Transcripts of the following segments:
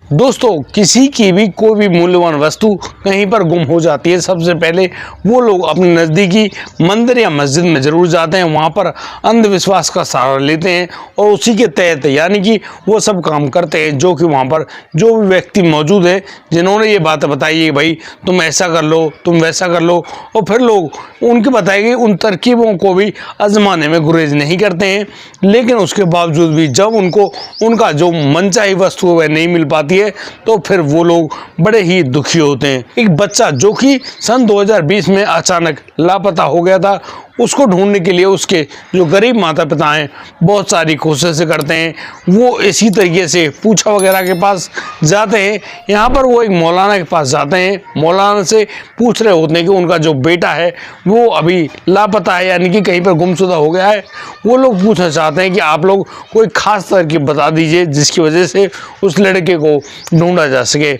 दोस्तों, किसी की भी कोई भी मूल्यवान वस्तु कहीं पर गुम हो जाती है, सबसे पहले वो लोग अपने नज़दीकी मंदिर या मस्जिद में ज़रूर जाते हैं। वहाँ पर अंधविश्वास का सहारा लेते हैं और उसी के तहत यानी कि वो सब काम करते हैं जो कि वहाँ पर जो भी व्यक्ति मौजूद है जिन्होंने ये बात बताई है भाई तुम ऐसा कर लो, तुम वैसा कर लो, और फिर लोग उनके बताए गए उन तरकीबों को भी आजमाने में गुरेज नहीं करते हैं। लेकिन उसके बावजूद भी जब उनको उनका जो मनचाही वस्तु है वह नहीं मिल पाती है तो फिर वो लोग बड़े ही दुखी होते हैं। एक बच्चा जो कि सन 2020 में अचानक लापता हो गया था, उसको ढूंढने के लिए उसके जो गरीब माता पिता हैं बहुत सारी कोशिशें करते हैं। वो इसी तरीके से पूछा वगैरह के पास जाते हैं। यहाँ पर वो एक मौलाना के पास जाते हैं, मौलाना से पूछ रहे होते हैं कि उनका जो बेटा है वो अभी लापता है यानी कि कहीं पर गुमशुदा हो गया है। वो लोग पूछना चाहते हैं कि आप लोग कोई खास तरकीब बता दीजिए जिसकी वजह से उस लड़के को ढूंढा जा सके।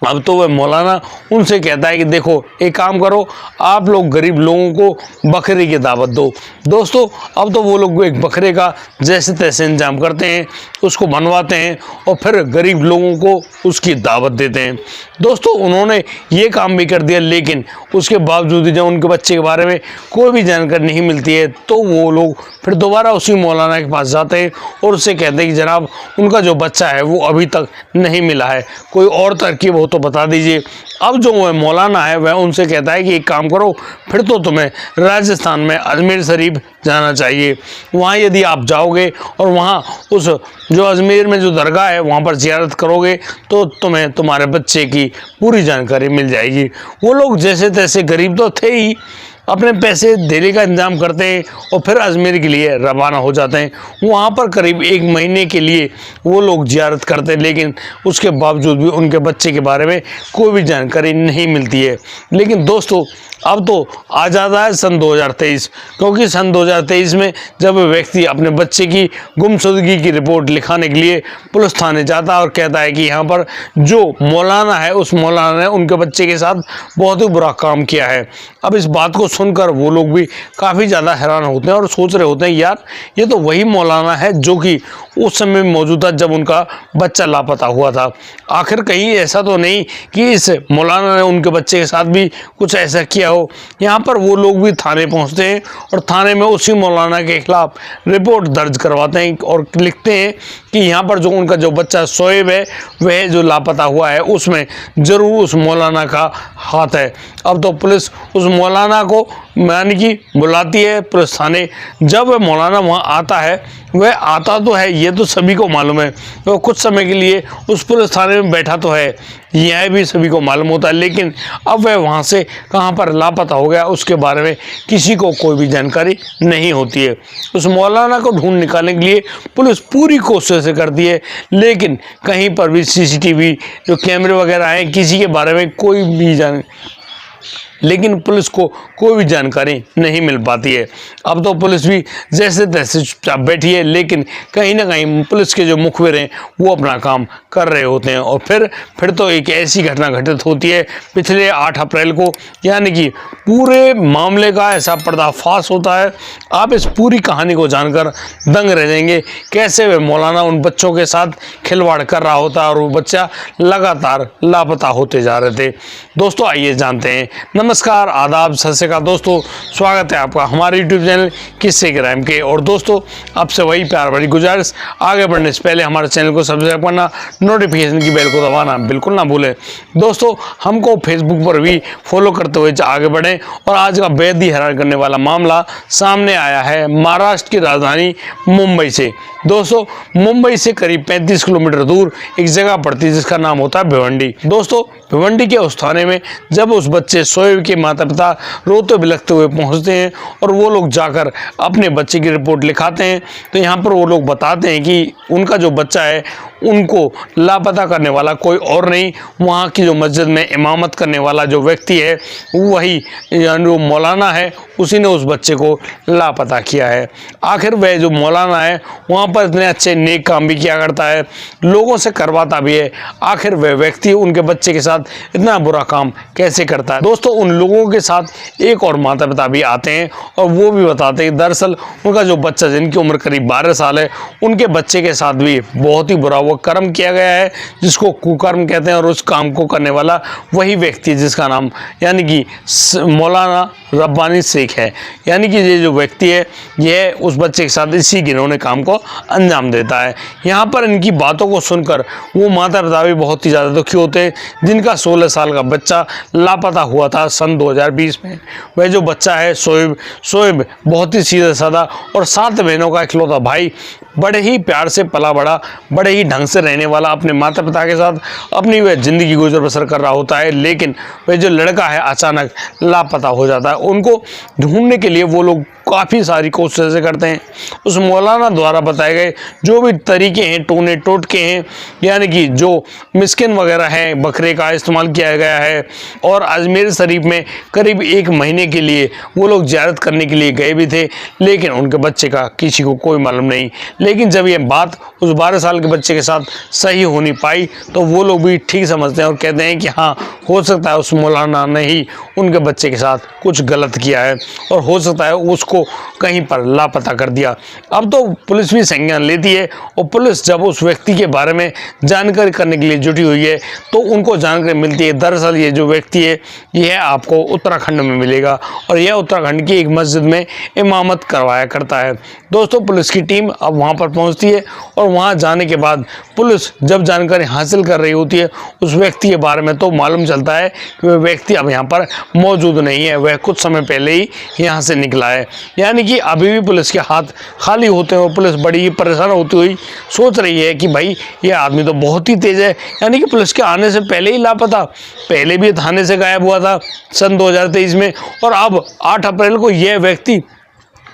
अब तो वह मौलाना उनसे कहता है कि देखो एक काम करो, आप लोग गरीब लोगों को बकरे की दावत दो। दोस्तों, अब तो वो लोग एक बकरे का जैसे तैसे इंतजाम करते हैं, उसको बनवाते हैं और फिर गरीब लोगों को उसकी दावत देते हैं। दोस्तों, उन्होंने ये काम भी कर दिया, लेकिन उसके बावजूद जब उनके बच्चे के बारे में कोई भी जानकारी नहीं मिलती है तो वो लोग फिर दोबारा उसी मौलाना के पास जाते हैं और उससे कहते हैं कि जनाब उनका जो बच्चा है वो अभी तक नहीं मिला है, कोई और तरकीब हो तो बता दीजिए। अब जो वह मौलाना है वह उनसे कहता है कि एक काम करो, फिर तो तुम्हें राजस्थान में अजमेर शरीफ जाना चाहिए। वहाँ यदि आप जाओगे और वहाँ उस जो अजमेर में जो दरगाह है वहाँ पर ज़ियारत करोगे तो तुम्हें तुम्हारे बच्चे की पूरी जानकारी मिल जाएगी। वो लोग जैसे तैसे गरीब तो थे ही, अपने पैसे देने का इंतजाम करते हैं और फिर अजमेर के लिए रवाना हो जाते हैं। वहाँ पर करीब 1 महीने के लिए वो लोग ज़ियारत करते हैं, लेकिन उसके बावजूद भी उनके बच्चे के बारे में कोई भी जानकारी नहीं मिलती है। लेकिन दोस्तों, अब तो आ जाता है सन 2023, क्योंकि सन 2023 में जब व्यक्ति अपने बच्चे की गुमशुदगी की रिपोर्ट लिखाने के लिए पुलिस थाने जाता है और कहता है कि यहाँ पर जो मौलाना है उस मौलाना ने उनके बच्चे के साथ बहुत ही बुरा काम किया है। अब इस बात को सुनकर वो लोग भी काफ़ी ज़्यादा हैरान होते हैं और सोच रहे होते हैं यार ये तो वही मौलाना है जो कि उस समय मौजूद था जब उनका बच्चा लापता हुआ था। आखिर कहीं ऐसा तो नहीं कि इस मौलाना ने उनके बच्चे के साथ भी कुछ ऐसा किया हो। यहाँ पर वो लोग भी थाने पहुँचते हैं और थाने में उसी मौलाना के खिलाफ रिपोर्ट दर्ज करवाते हैं और लिखते हैं कि यहाँ पर जो उनका जो बच्चा शोएब है वह जो लापता हुआ है उसमें ज़रूर उस मौलाना का हाथ है। अब तो पुलिस उस मौलाना को यानी कि बुलाती है पुलिस थाने। जब वह मौलाना वहाँ आता है, वह आता तो है ये तो सभी को मालूम है, वह कुछ समय के लिए उस पुलिस थाने में बैठा तो है, यह भी सभी को मालूम होता है, लेकिन अब वह वहाँ से कहाँ पर लापता हो गया उसके बारे में किसी को कोई भी जानकारी नहीं होती है। उस मौलाना को ढूंढ निकालने के लिए पुलिस पूरी कोशिश करती है, लेकिन कहीं पर भी सीसीटीवी जो कैमरे वगैरह हैं किसी के बारे में कोई भी लेकिन पुलिस को कोई भी जानकारी नहीं मिल पाती है। अब तो पुलिस भी जैसे तैसे चुपचाप बैठी है, लेकिन कहीं ना कहीं पुलिस के जो मुखबिर हैं वो अपना काम कर रहे होते हैं। और फिर तो एक ऐसी घटना घटित होती है पिछले 8 अप्रैल को, यानी कि पूरे मामले का ऐसा पर्दाफाश होता है। आप इस पूरी कहानी को जानकर दंग रह जाएंगे, कैसे वे मौलाना उन बच्चों के साथ खिलवाड़ कर रहा होता है और वो बच्चा लगातार लापता होते जा रहे थे। दोस्तों, आइए जानते हैं। नमस्कार, आदाब, सत श्री अकाल दोस्तों, स्वागत है आपका हमारे YouTube चैनल किस्से क्राइम के। और दोस्तों, आपसे वही प्यार भरी गुजारिश, आगे बढ़ने से पहले हमारे चैनल को सब्सक्राइब करना, नोटिफिकेशन की बेल को दबाना बिल्कुल ना भूलें। दोस्तों, हमको फेसबुक पर भी फॉलो करते हुए आगे बढ़ें। और आज का बेहद ही हैरान करने वाला मामला सामने आया है महाराष्ट्र की राजधानी मुंबई से। दोस्तों, मुंबई से करीब 35 किलोमीटर दूर एक जगह पड़ती है जिसका नाम होता है भिवंडी। दोस्तों, भिवंडी के उस थाने में जब उस बच्चे शोएब के माता पिता रोते बिलखते हुए पहुंचते हैं और वो लोग जाकर अपने बच्चे की रिपोर्ट लिखाते हैं तो यहाँ पर वो लोग बताते हैं कि उनका जो बच्चा है उनको लापता करने वाला कोई और नहीं, वहाँ की जो मस्जिद में इमामत करने वाला जो व्यक्ति है वही जो मौलाना है उसी ने उस बच्चे को लापता किया है। आखिर वह जो मौलाना है वहाँ पर इतने अच्छे नेक काम भी किया करता है, लोगों से करवाता भी है, आखिर वह व्यक्ति उनके बच्चे के साथ इतना बुरा काम कैसे करता है। दोस्तों, उन लोगों के साथ एक और माता पिता भी आते हैं और वो भी बताते हैं दरअसल उनका जो बच्चा जिनकी उम्र करीब 12 साल है उनके बच्चे के साथ भी बहुत ही बुरा हुआ वह कर्म किया गया है जिसको कुकर्म कहते हैं, और उस काम को करने वाला वही व्यक्ति है जिसका नाम यानी कि मौलाना रब्बानी शेख है। यानी कि ये जो व्यक्ति है यह उस बच्चे के साथ इसी घिनौने काम को अंजाम देता है। यहाँ पर इनकी बातों को सुनकर वो माता पिता भी बहुत ही ज़्यादा दुखी होते हैं जिनका 16 साल का बच्चा लापता हुआ था सन 2020 में। वह जो बच्चा है शोएब बहुत ही सीधा साधा और 7 बहनों का इकलौता भाई, बड़े ही प्यार से पला बड़ा, बड़े ही ढंग से रहने वाला, अपने माता पिता के साथ अपनी वह ज़िंदगी गुजर बसर कर रहा होता है। लेकिन वह जो लड़का है अचानक लापता हो जाता है। उनको ढूंढने के लिए वो लोग काफ़ी सारी कोशिशें करते हैं। उस मौलाना द्वारा बताए गए जो भी तरीके हैं, टोने टोटके हैं, यानी कि जो मिस्किन वगैरह हैं, बकरे का इस्तेमाल किया गया है। और अजमेर शरीफ में करीब 1 महीने के लिए वो लोग ज़ियारत करने के लिए गए भी थे, लेकिन उनके बच्चे का किसी को कोई मालूम नहीं। लेकिन जब ये बात उस 12 साल के बच्चे के साथ सही हो नहीं पाई तो वो लोग भी ठीक समझते हैं और कहते हैं कि हाँ, हो सकता है उस मौलाना ने ही उनके बच्चे के साथ कुछ गलत किया है और हो सकता है उसको कहीं पर लापता कर दिया। अब तो पुलिस भी संज्ञान लेती है और पुलिस जब उस व्यक्ति के बारे में जानकारी करने के लिए जुटी हुई है तो उनको जानकारी मिलती है। दरअसल ये जो व्यक्ति है यह आपको उत्तराखंड में मिलेगा और यह उत्तराखंड की एक मस्जिद में इमामत करवाया करता है। दोस्तों, पुलिस की टीम अब वहाँ पर पहुँचती है और वहाँ जाने के बाद पुलिस जब जानकारी हासिल कर रही होती है उस व्यक्ति के बारे में, तो मालूम चलता है कि वह व्यक्ति अब यहाँ पर मौजूद नहीं है, वह कुछ समय पहले ही यहाँ से निकला है। यानी कि अभी भी पुलिस के हाथ खाली होते हैं और पुलिस बड़ी ही परेशान होती हुई सोच रही है कि भाई ये आदमी तो बहुत ही तेज़ है। यानी कि पुलिस के आने से पहले ही लापता, पहले भी थाने से गायब हुआ था सन 2023 में, और अब 8 अप्रैल को यह व्यक्ति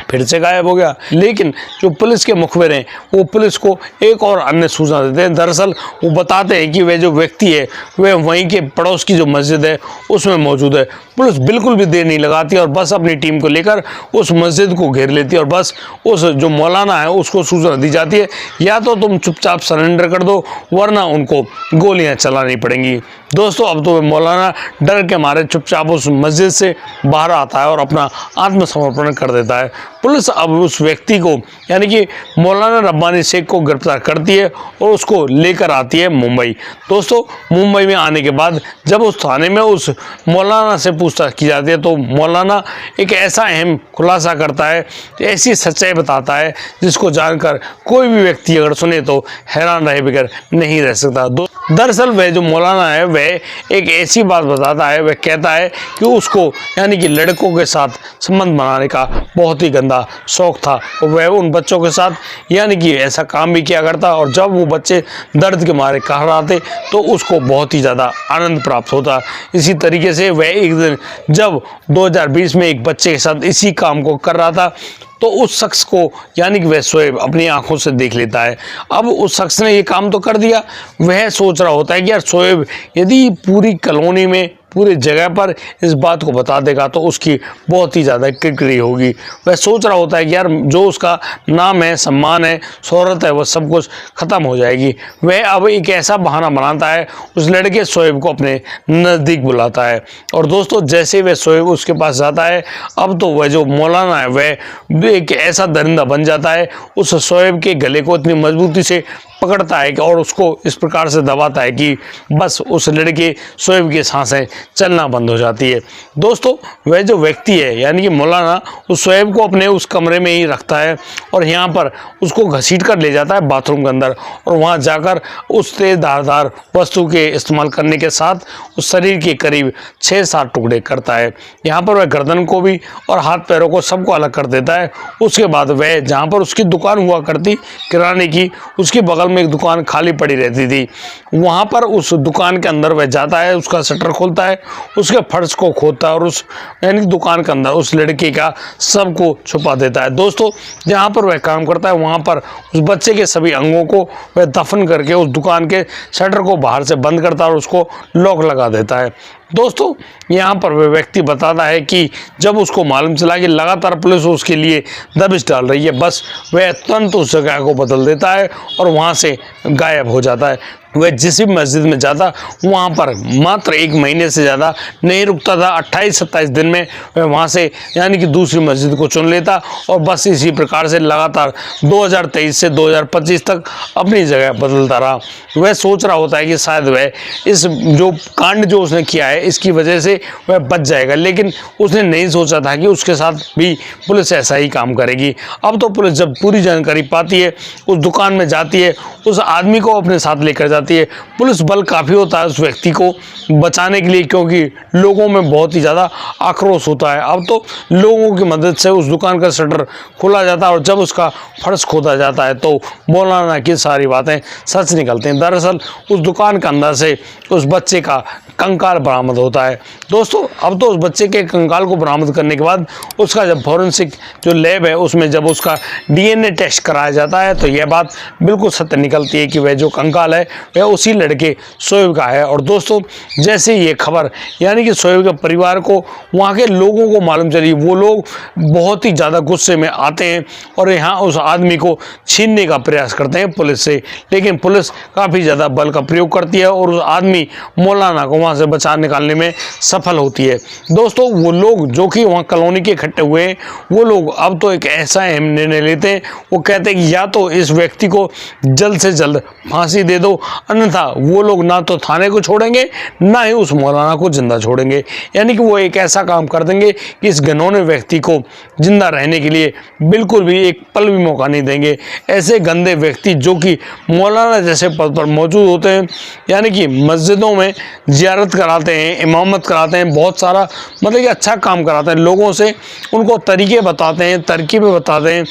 फिर से गायब हो गया। लेकिन जो पुलिस के मुखबिर हैं वो पुलिस को एक और अन्य सूचना देते हैं। दरअसल वो बताते हैं कि वह जो व्यक्ति है वह वहीं के पड़ोस की जो मस्जिद है उसमें मौजूद है। पुलिस बिल्कुल भी देर नहीं लगाती और बस अपनी टीम को लेकर उस मस्जिद को घेर लेती है और बस उस जो मौलाना है उसको सूचना दी जाती है, या तो तुम चुपचाप सरेंडर कर दो वरना उनको गोलियां चलानी पड़ेंगी। दोस्तों, अब तो मौलाना डर के मारे चुपचाप उस मस्जिद से बाहर आता है और अपना आत्मसमर्पण कर देता है। पुलिस अब उस व्यक्ति को यानी कि मौलाना रब्बानी शेख को गिरफ्तार करती है और उसको लेकर आती है मुंबई। दोस्तों, मुंबई में आने के बाद जब उस थाने में उस मौलाना से पूछताछ की जाती है तो मौलाना एक ऐसा अहम खुलासा करता है, ऐसी सच्चाई बताता है जिसको जानकर कोई भी व्यक्ति अगर सुने तो हैरान रहे बगैर नहीं रह सकता। दरअसल वह जो मौलाना है वह एक ऐसी बात बताता है, वह कहता है कि उसको यानी कि लड़कों के साथ संबंध बनाने का बहुत ही गंदा शौक था और वह उन बच्चों के साथ यानी कि ऐसा काम भी किया करता और जब वो बच्चे दर्द के मारे कहराते तो उसको बहुत ही ज़्यादा आनंद प्राप्त होता। इसी तरीके से वह एक दिन जब 2020 में एक बच्चे के साथ इसी काम को कर रहा था तो उस शख्स को यानी कि वह शोएब अपनी आंखों से देख लेता है। अब उस शख्स ने ये काम तो कर दिया, वह सोच रहा होता है कि यार शोएब यदि पूरी कॉलोनी में पूरी जगह पर इस बात को बता देगा तो उसकी बहुत ही ज़्यादा किरकिरी होगी। वह सोच रहा होता है कि यार जो उसका नाम है, सम्मान है, शोहरत है, वह सब कुछ ख़त्म हो जाएगी। वह अब एक ऐसा बहाना बनाता है, उस लड़के शोएब को अपने नज़दीक बुलाता है और दोस्तों जैसे वह शोएब उसके पास जाता है अब तो वह जो मौलाना है वह एक ऐसा दरिंदा बन जाता है, उस शोएब के गले को इतनी मजबूती से पकड़ता है और उसको इस प्रकार से दबाता है कि बस उस लड़के शोएब की सांसें चलना बंद हो जाती है। दोस्तों, वह जो व्यक्ति है यानी कि मौलाना उस शोएब को अपने उस कमरे में ही रखता है और यहाँ पर उसको घसीट कर ले जाता है बाथरूम के अंदर और वहाँ जाकर उस तेज धारदार वस्तु के इस्तेमाल करने के साथ उस शरीर के करीब 6-7 टुकड़े करता है। यहाँ पर वह गर्दन को भी और हाथ पैरों को सबको अलग कर देता है। उसके बाद वह जहाँ पर उसकी दुकान हुआ करती किराने की, उसके बगल में एक दुकान खाली पड़ी रहती थी, वहां पर उस दुकान के अंदर वह जाता है, उसका शटर खोलता है, उसके फर्श को खोदता है और उस यानी दुकान के अंदर उस लड़के का सबको छुपा देता है। दोस्तों, जहां पर वह काम करता है वहां पर उस बच्चे के सभी अंगों को वह दफन करके उस दुकान के शटर को बाहर से बंद करता है और उसको लॉक लगा देता है। दोस्तों, यहाँ पर वह व्यक्ति बताता है कि जब उसको मालूम चला कि लगातार पुलिस उसके लिए दबिश डाल रही है, बस वह तुरंत उस जगह को बदल देता है और वहाँ से गायब हो जाता है। वह जिस भी मस्जिद में जाता वहाँ पर मात्र 1 महीने से ज़्यादा नहीं रुकता था। 28-27 दिन में वह वहाँ से यानी कि दूसरी मस्जिद को चुन लेता और बस इसी प्रकार से लगातार 2023 से 2025 तक अपनी जगह बदलता रहा। वह सोच रहा होता है कि शायद वह इस जो कांड जो उसने किया है इसकी वजह से वह बच जाएगा, लेकिन उसने नहीं सोचा था कि उसके साथ भी पुलिस ऐसा ही काम करेगी। अब तो पुलिस जब पूरी जानकारी पाती है, उस दुकान में जाती है, उस आदमी को अपने साथ लेकर जाती है। पुलिस बल काफ़ी होता है उस व्यक्ति को बचाने के लिए, क्योंकि लोगों में बहुत ही ज़्यादा आक्रोश होता है। अब तो लोगों की मदद से उस दुकान का शटर खोला जाता है और जब उसका फर्श खोदा जाता है तो मौलाना की सारी बातें सच निकलती हैं। दरअसल उस दुकान के अंदर से उस बच्चे का कंकाल बरामद होता है। दोस्तों, अब तो उस बच्चे के कंकाल को बरामद करने के बाद उसका जब फॉरेंसिक जो लैब है उसमें जब उसका DNA टेस्ट कराया जाता है तो यह बात बिल्कुल सत्य निकलती है कि वह जो कंकाल है वह उसी लड़के शोएब का है। और दोस्तों, जैसे ये खबर यानी कि शोएब के परिवार को, वहाँ के लोगों को मालूम चली, वो लोग बहुत ही ज़्यादा गुस्से में आते हैं और यहाँ उस आदमी को छीनने का प्रयास करते हैं पुलिस से। लेकिन पुलिस काफ़ी ज़्यादा बल का प्रयोग करती है और उस आदमी मौलाना को वहाँ से बचा निकालने में सफल होती है। दोस्तों, वो लोग जो कि वहाँ कॉलोनी के इकट्ठे हुए हैं, वो लोग अब तो एक ऐसा अहम निर्णय लेते हैं। वो कहते हैं कि या तो इस व्यक्ति को जल्द से जल्द फांसी दे दो, अन्यथा वो लोग ना तो थाने को छोड़ेंगे ना ही उस मौलाना को जिंदा छोड़ेंगे। यानी कि वो एक ऐसा काम कर देंगे कि इस घिनौने व्यक्ति को जिंदा रहने के लिए बिल्कुल भी एक पल भी मौका नहीं देंगे। ऐसे गंदे व्यक्ति जो कि मौलाना जैसे पद पर मौजूद होते हैं, यानी कि मस्जिदों में ज़ियारत कराते हैं, इमामत कराते हैं, बहुत सारा मतलब कि अच्छा काम कराते हैं, लोगों से उनको तरीके बताते हैं, तरकीबें बताते हैं,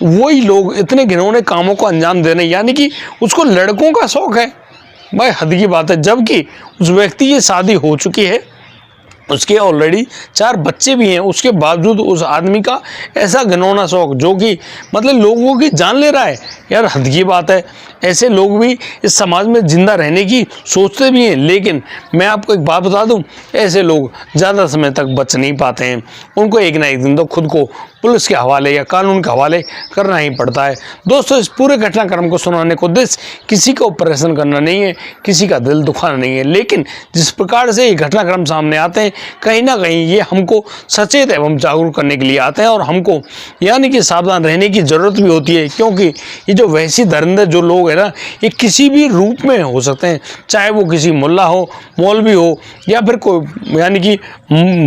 वही लोग इतने घिनौने कामों को अंजाम दे रहे हैं। यानी कि उसको लड़कों का शौक है, भाई हद की बात है। जबकि उस व्यक्ति की शादी हो चुकी है, उसके ऑलरेडी 4 बच्चे भी हैं, उसके बावजूद उस आदमी का ऐसा घिनौना शौक जो कि मतलब लोगों की जान ले रहा है। यार हद की बात है। ऐसे लोग भी इस समाज में जिंदा रहने की सोचते भी हैं, लेकिन मैं आपको एक बात बता दूं, ऐसे लोग ज़्यादा समय तक बच नहीं पाते हैं। उनको एक ना एक दिन तो खुद को पुलिस के हवाले या कानून के हवाले करना ही पड़ता है। दोस्तों, इस पूरे घटनाक्रम को सुनाने को उद्देश्य किसी का ऑपरेशन करना नहीं है, किसी का दिल दुखाना नहीं है, लेकिन जिस प्रकार से ये घटनाक्रम सामने आते हैं, कहीं ना कहीं ये हमको सचेत एवं जागरूक करने के लिए आते हैं और हमको यानी कि सावधान रहने की ज़रूरत भी होती है। क्योंकि ये जो वैसी दरिंदे जो लोग हैं ना, ये किसी भी रूप में हो सकते हैं, चाहे वो किसी मुल्ला हो, मौलवी हो या फिर कोई यानी कि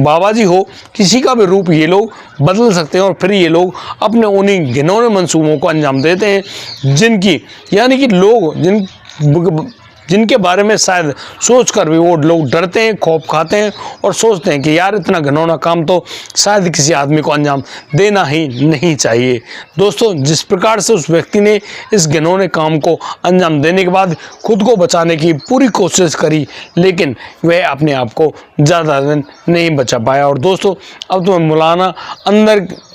बाबा जी हो, किसी का भी रूप ये लोग बदल सकते हैं और फिर ये लोग अपने उन्हीं घिनौने मंसूबों को अंजाम देते हैं, जिनकी यानी कि लोग जिनके बारे में शायद सोच कर भी वो लोग डरते हैं, खौफ खाते हैं और सोचते हैं कि यार इतना घिनौना काम तो शायद किसी आदमी को अंजाम देना ही नहीं चाहिए। दोस्तों, जिस प्रकार से उस व्यक्ति ने इस घिनौने काम को अंजाम देने के बाद खुद को बचाने की पूरी कोशिश करी, लेकिन वह अपने आप को ज़्यादा दिन नहीं बचा पाया। और दोस्तों,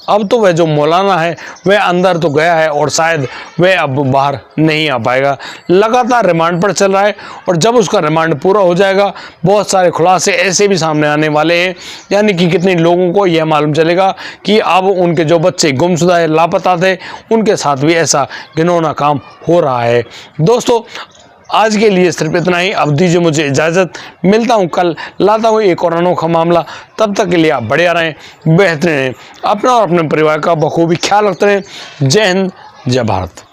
अब तो वह जो मौलाना है वह अंदर तो गया है और शायद वह अब बाहर नहीं आ पाएगा। लगातार रिमांड पर चल रहा है और जब उसका रिमांड पूरा हो जाएगा, बहुत सारे खुलासे ऐसे भी सामने आने वाले हैं। यानी कि कितने लोगों को यह मालूम चलेगा कि अब उनके जो बच्चे गुमशुदा है, लापता थे, उनके साथ भी ऐसा घिनौना काम हो रहा है। दोस्तों, आज के लिए सिर्फ इतना ही। अब दीजिए मुझे इजाज़त, मिलता हूँ कल, लाता हूँ एक और अनोखा मामला। तब तक के लिए आप बढ़िया रहें, बेहतरीन रहें, अपना और अपने परिवार का बखूबी ख्याल रखते रहें। जय हिंद, जय भारत।